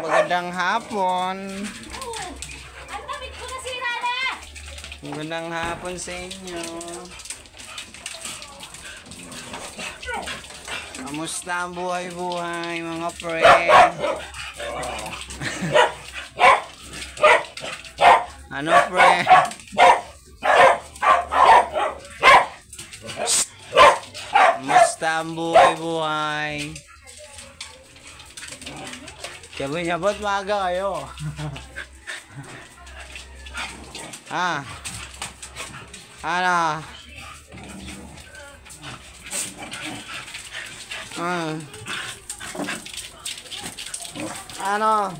Magandang hapon. Ang damit ko nasira na! Magandang hapon sa inyo. Kamusta ang buhay-buhay mga pre? Ano pre? Kamusta ang buhay-buhay? Sabi-sabot maaga kayo. Ano? Ano?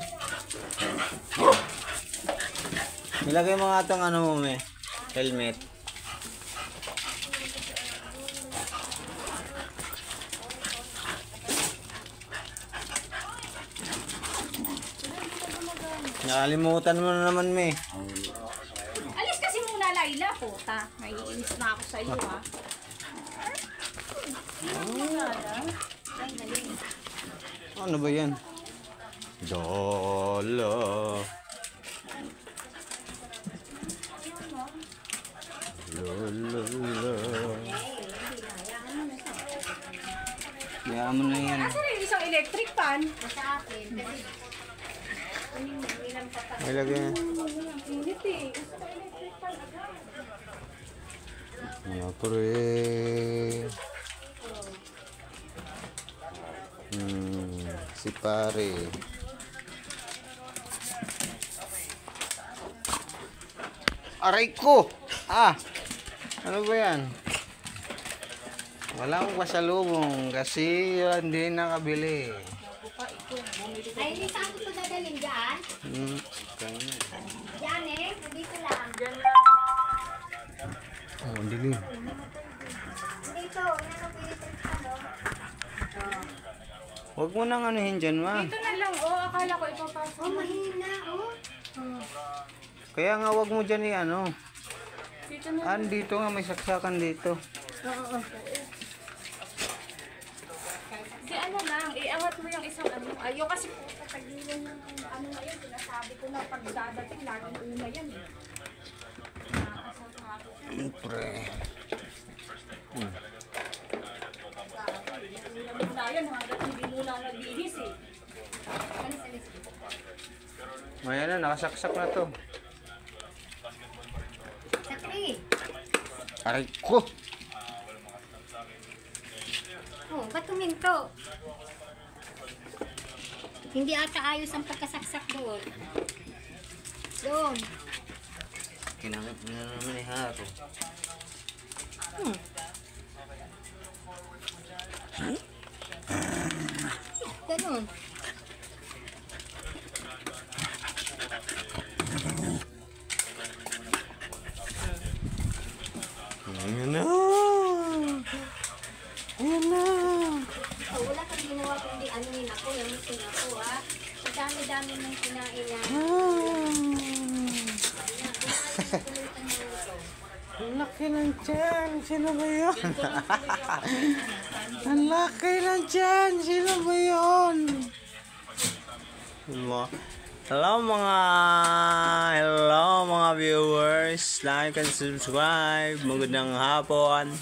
Nilagay mo nga itong ano mo, helmet. Nakalimutan mo na naman, Alis kasi muna, Laila. Puta, naiinis na ako sa iyo, ha? Ano ba yan? Dala. Kaya mo na yan. Nasaan yung isang electric fan? Sa akin. May lagay na. Init eh. Gusto ko electric fan agad. Mga pre. Si pare. Aray ko! Ano ba yan? Walang pasalubong kasi hindi nakabili. Ay, hindi saan ko ito dadalhin dyan? Dyan eh, dito lang. Oh, ang dilim. Dito, yan ang pinitin ka, no? Huwag mo nang anuhin dyan, ma. Dito na lang, oh. Akala ko ipapasok. Oh, mahina, oh. Kaya nga huwag mo dyan i-ano. Dito na. Dito nga, may saksakan dito. Oo. Di ano lang, iangat mo yung isang ano. Ayaw kasi po, tagilan ng ano na yun. Sinasabi ko na pag dadating, laging una yan eh. Pre. Muna yan, hanggang hindi muna nagbihis eh. Ayan na, nakasaksak na to. Sa tree. Aray ko! Oh, ba't tuminto? Hindi ata ayos ang pagkasaksak doon. Doon. Kinamit na naman ni Haro. Ganun. Ayan na! Ayan na! Oh, wala kang ginawa kundi anuhin ako, yamusin ako, ha? Sa dami-dami ng kinain na. Ang laki ng tiyan! Sino ba yun? Ang laki ng tiyan! Sino ba yun? Hello mga viewers! Like and subscribe! Magandang hapon!